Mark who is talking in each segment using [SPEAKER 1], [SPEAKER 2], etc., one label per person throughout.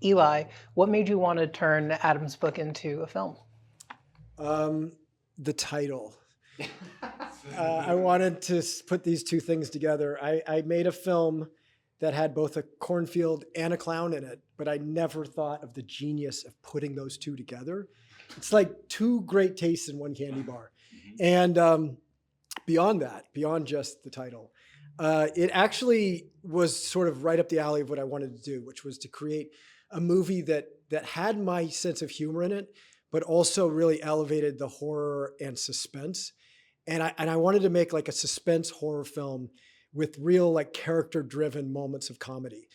[SPEAKER 1] Eli, what made you want to turn Adam's book into a film?
[SPEAKER 2] The title. I wanted to put these two things together. I made a film that had both a cornfield and a clown in it, but I never thought of the genius of putting those two together. It's like two great tastes in one candy bar. And beyond that, beyond just the title, it actually was sort of right up the alley of what I wanted to do, which was to create a movie that had my sense of humor in it, but also really elevated the horror and suspense. And I wanted to make like a suspense horror film with real like character driven moments of comedy.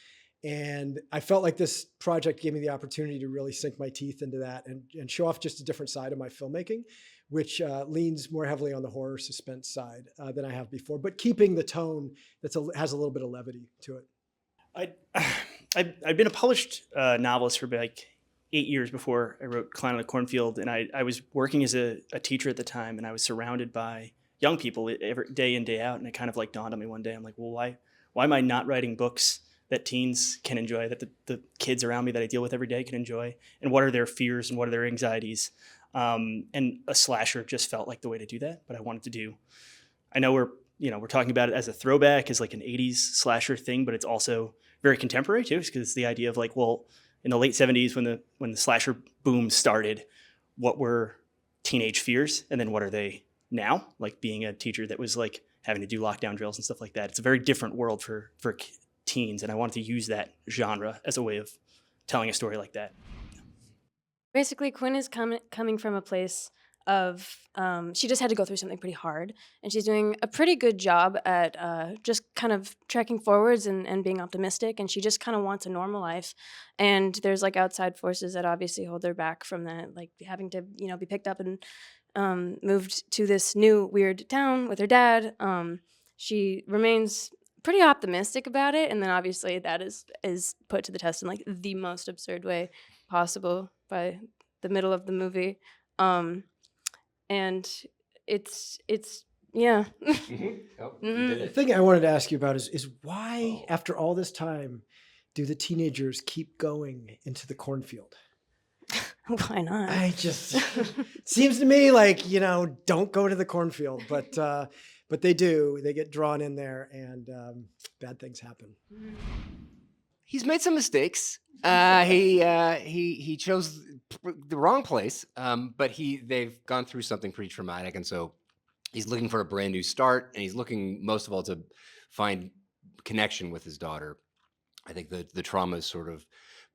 [SPEAKER 2] And I felt like this project gave me the opportunity to really sink my teeth into that and show off just a different side of my filmmaking, which leans more heavily on the horror suspense side than I have before, but keeping the tone that has a little bit of levity to it.
[SPEAKER 3] I've been a published novelist for like 8 years before I wrote Clown in the Cornfield, and I was working as a teacher at the time, and I was surrounded by young people every day in, day out, and it kind of like dawned on me one day. I'm like, well, why am I not writing books that teens can enjoy, that the kids around me that I deal with every day can enjoy, and what are their fears and what are their anxieties? And a slasher just felt like the way to do that, but I wanted to do. I know we're talking about it as a throwback, as like an 80s slasher thing, but it's also very contemporary too, because it's the idea of like, well, in the late 70s when the slasher boom started, what were teenage fears, and then what are they now? Like being a teacher that was like having to do lockdown drills and stuff like that. It's a very different world for teens, and I wanted to use that genre as a way of telling a story like that.
[SPEAKER 4] Basically, Quinn is coming from a place of she just had to go through something pretty hard, and she's doing a pretty good job at just kind of trekking forwards and being optimistic, and she just kind of wants a normal life. And there's like outside forces that obviously hold her back from that, like having to be picked up and moved to this new weird town with her dad. She remains pretty optimistic about it, and then obviously that is put to the test in like the most absurd way possible by the middle of the movie. And it's yeah.
[SPEAKER 2] The thing I wanted to ask you about is why, after all this time, do the teenagers keep going into the cornfield?
[SPEAKER 4] Why not?
[SPEAKER 2] It seems to me like, don't go to the cornfield, but they do. They get drawn in there, and bad things happen.
[SPEAKER 5] He's made some mistakes. He chose the wrong place, but they've gone through something pretty traumatic, and so he's looking for a brand new start, and he's looking most of all to find connection with his daughter. I think the trauma has sort of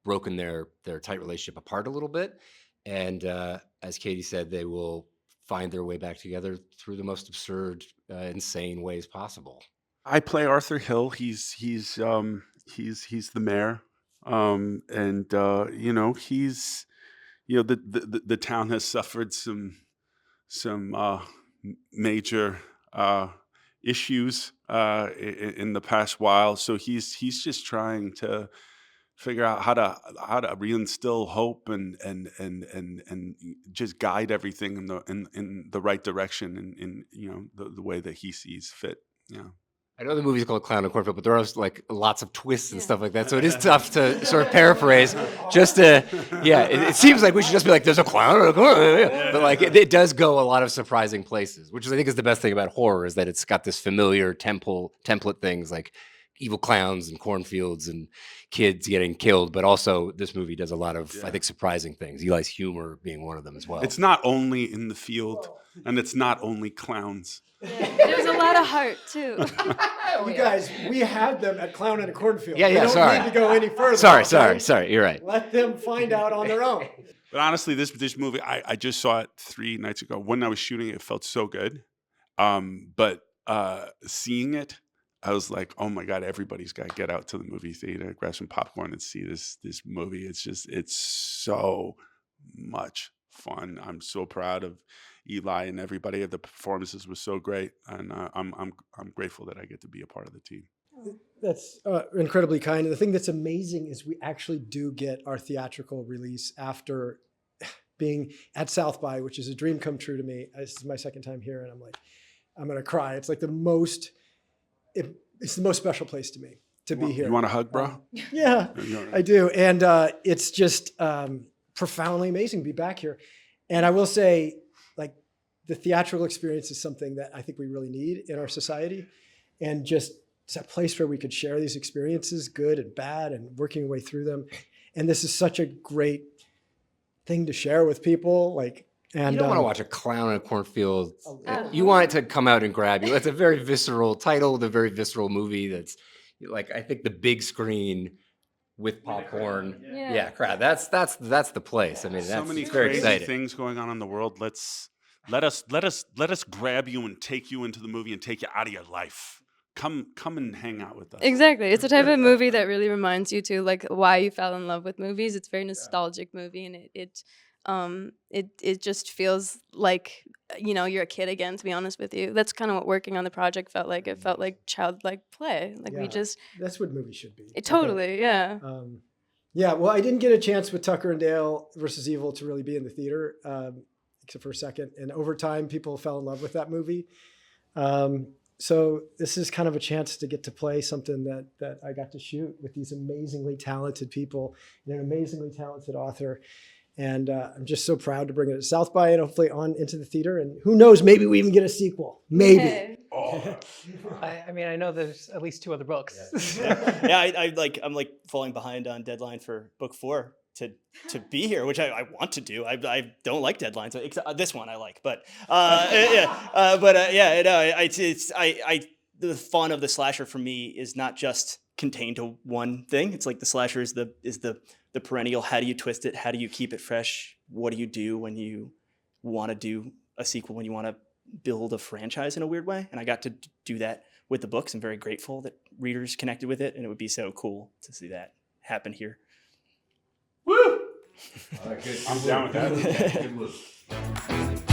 [SPEAKER 5] broken their tight relationship apart a little bit, and as Katie said, they will find their way back together through the most absurd, insane ways possible.
[SPEAKER 6] I play Arthur Hill. He's the mayor, and he's the town has suffered some major issues in the past while. So he's just trying to figure out how to reinstill hope and just guide everything in the right direction in the way that he sees fit. Yeah.
[SPEAKER 5] I know the movie's called Clown and Cornfield, but there are like lots of twists and stuff like that. So it is tough to sort of paraphrase. It seems like we should just be like, there's a clown and a cornfield. But like it does go a lot of surprising places, which I think is the best thing about horror, is that it's got this familiar template things like evil clowns and cornfields and kids getting killed. But also this movie does a lot of, I think, surprising things. Eli's humor being one of them as well.
[SPEAKER 6] It's not only in the field, and it's not only clowns.
[SPEAKER 4] There's a lot of heart too.
[SPEAKER 2] You guys, we had them at Clown in a Cornfield.
[SPEAKER 5] Yeah,
[SPEAKER 2] we don't
[SPEAKER 5] sorry.
[SPEAKER 2] need to go any further.
[SPEAKER 5] Sorry, you're right.
[SPEAKER 2] Let them find out on their own.
[SPEAKER 6] But honestly, this movie, I just saw it 3 nights ago. When I was shooting it felt so good. But seeing it, I was like, oh my God, everybody's got to get out to the movie theater, grab some popcorn and see this movie. It's so much fun. I'm so proud of Eli and everybody. The performances were so great, and I'm grateful that I get to be a part of the team.
[SPEAKER 2] That's incredibly kind. And the thing that's amazing is we actually do get our theatrical release after being at South by, which is a dream come true to me. This is my second time here, and I'm like, I'm gonna cry. It's like it's the most special place to me. to be here.
[SPEAKER 6] You want a hug, bro?
[SPEAKER 2] Yeah, I do. And it's just profoundly amazing to be back here. And I will say, like, the theatrical experience is something that I think we really need in our society. And just it's a place where we could share these experiences, good and bad, and working our way through them. And this is such a great thing to share with people. Like, and
[SPEAKER 5] You don't want to watch a clown in a cornfield.
[SPEAKER 2] Oh.
[SPEAKER 5] You want it to come out and grab you. It's a very visceral title, with a very visceral movie. That's like, I think the big screen with popcorn. Yeah, crowd. That's the place. I mean,
[SPEAKER 6] So
[SPEAKER 5] that's
[SPEAKER 6] many
[SPEAKER 5] it's very
[SPEAKER 6] crazy
[SPEAKER 5] exciting.
[SPEAKER 6] things going on in the world. Let us grab you and take you into the movie and take you out of your life. Come and hang out with us.
[SPEAKER 4] Exactly. It's the type of movie that really reminds you to like why you fell in love with movies. It's a very nostalgic movie, and it just feels like you're a kid again, to be honest with you. That's kind of what working on the project felt like. It felt like childlike play. Like we
[SPEAKER 2] Yeah.
[SPEAKER 4] just
[SPEAKER 2] That's what movies should be. I think.
[SPEAKER 4] totally, yeah.
[SPEAKER 2] Yeah, well, I didn't get a chance with Tucker and Dale versus Evil to really be in the theater, except for a second. And over time, people fell in love with that movie. So this is kind of a chance to get to play something that I got to shoot with these amazingly talented people and an amazingly talented author. And I'm just so proud to bring it to South by and hopefully on into the theater. And who knows, maybe we even get a sequel. Maybe.
[SPEAKER 6] Oh.
[SPEAKER 1] I mean, I know there's at least 2 other books.
[SPEAKER 3] I'm like falling behind on deadline for book 4 to be here, which I want to do. I don't like deadlines. Except this one I like, but the fun of the slasher for me is not just contained to one thing. It's like the slasher is the perennial. How do you twist it? How do you keep it fresh? What do you do when you want to do a sequel? When you want to build a franchise in a weird way? And I got to do that with the books. I'm very grateful that readers connected with it, and it would be so cool to see that happen here.
[SPEAKER 6] Woo! I'm down with that. Good move.